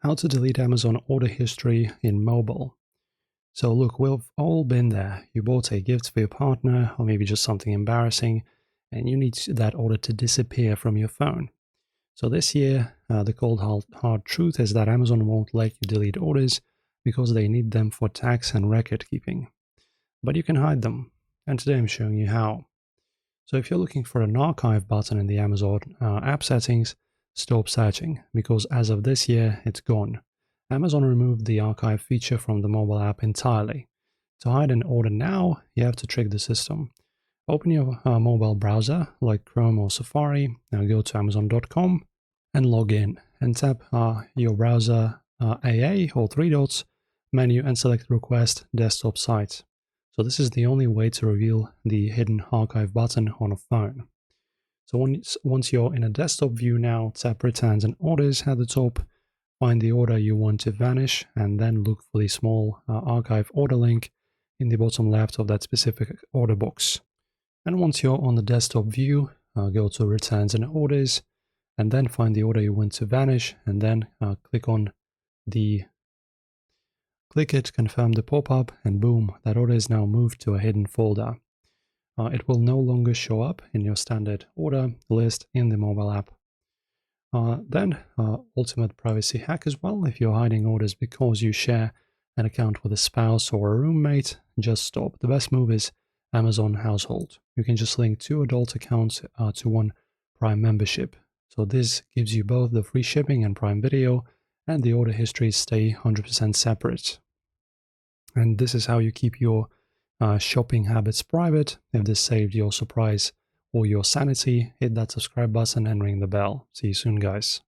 How to delete Amazon order history in mobile. So look, we've all been there. You bought a gift for your partner or maybe just something embarrassing and you need that order to disappear from your phone. So this year, the cold hard truth is that Amazon won't let you delete orders because they need them for tax and record keeping. But you can hide them. And today I'm showing you how. So if you're looking for an archive button in the Amazon app settings, stop searching because as of this year, it's gone. Amazon removed the archive feature from the mobile app entirely. To hide an order now, you have to trick the system. Open your mobile browser like Chrome or Safari, now go to amazon.com and log in and tap your browser AA or three dots menu and select Request Desktop Site. So this is the only way to reveal the hidden archive button on a phone. So once you're in a desktop view now, tap Returns and Orders at the top, find the order you want to vanish, and then look for the small archive order link in the bottom left of that specific order box. And once you're on the desktop view, go to Returns and Orders, and then find the order you want to vanish, and then click it, confirm the pop-up, and boom, that order is now moved to a hidden folder. It will no longer show up in your standard order list in the mobile app. Then, ultimate privacy hack as well. If you're hiding orders because you share an account with a spouse or a roommate, just stop. The best move is Amazon Household. You can just link two adult accounts to one Prime membership. So this gives you both the free shipping and Prime Video, and the order histories stay 100% separate. And this is how you keep your shopping habits private. If this saved your surprise or your sanity, hit that subscribe button and ring the bell. See you soon, guys.